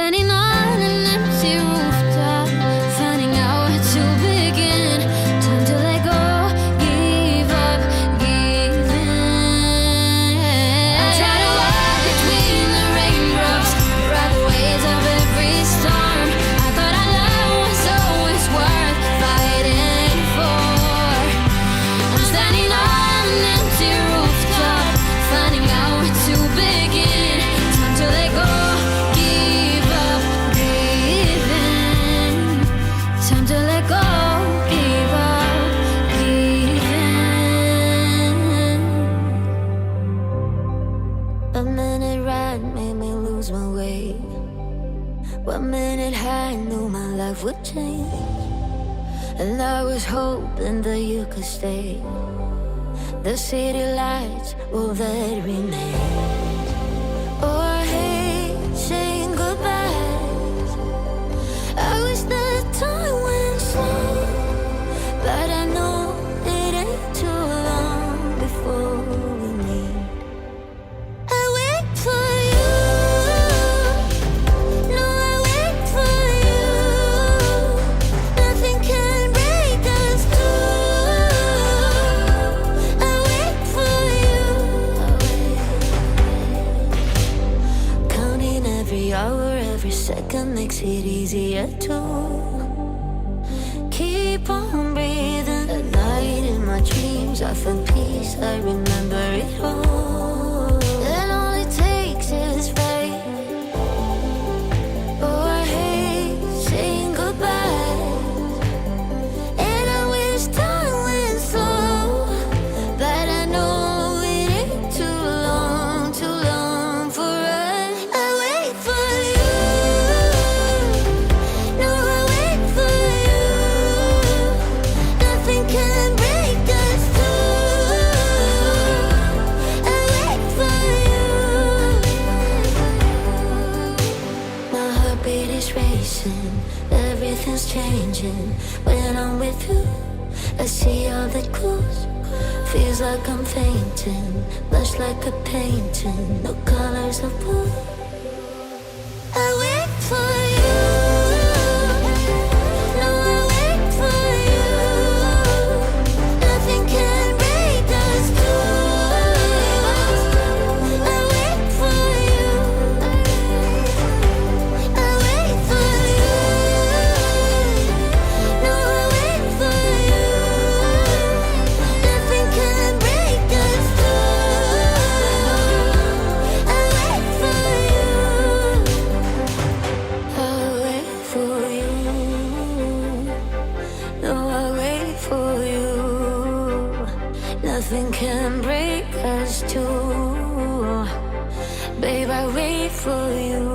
standing on an empty rooftop, finding out where to begin. Time to let go, give up, give in. I try to walk between the raindrops, ride the waves of every storm. I thought our love was always worth fighting for. I'm standing on an empty rooftop, finding out where to begin. Time to let go, give up, give in. Time to let go, give up, give in. A minute ride made me lose my way. 1 minute high, knew my life would change. And I was hoping that you could stay. The city lights will that remain. Oh, I hate saying goodbyes. I wish that time went slow, but I know it ain't too long before we meet. I wait for you. No, I wait for you. Nothing can break us two. I wait for you. Counting every hour, every second makes it easier to keep on breathing. At night in my dreams, I feel peace. I remember it all. And all it takes is faith. Oh, I hate saying goodbye, and I wish time went slow, but I know it ain't too long for us. I wait for you. No, I wait for you. Nothing can break us two. I wait for you. My heartbeat is racing, everything's changing. When I'm with you, I see all the clues. Feels like I'm fainting, much like a painting, no colors of blue. I wait for you. No, I wait for you. Nothing can break us two. I wait for you. I wait for you. No, I wait for you. Nothing can break us two. I wait for you. I wait for you. No, I wait for you. Nothing can break us two. Babe, I wait for you.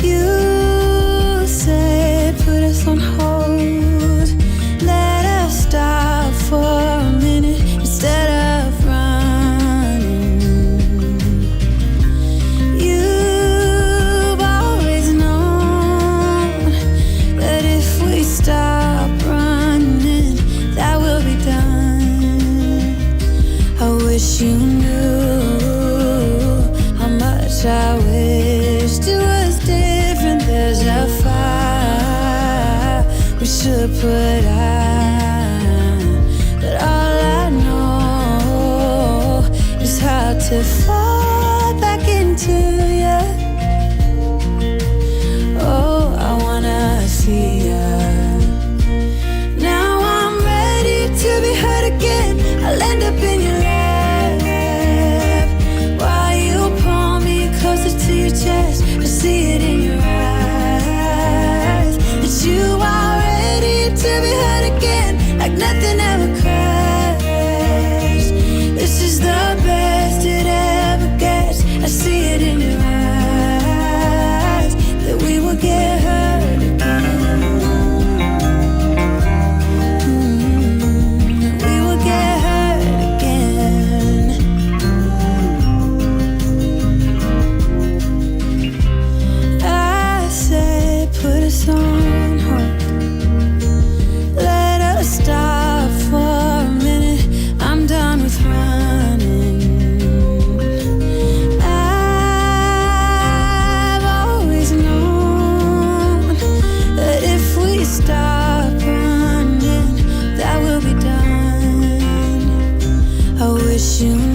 You said put us on hold, let us stop for a minute instead of running. You've always known that if we stop running, that will be done. I wish you knew how much I wished it was different. There's a fire we should put out, but all I know is how to fall back into you. Oh, I wanna see ya. Now I'm ready to be hurt again. I'll end up in your lap while you pull me closer to your chest. I see it in your eyes that you are ready to be 'cause you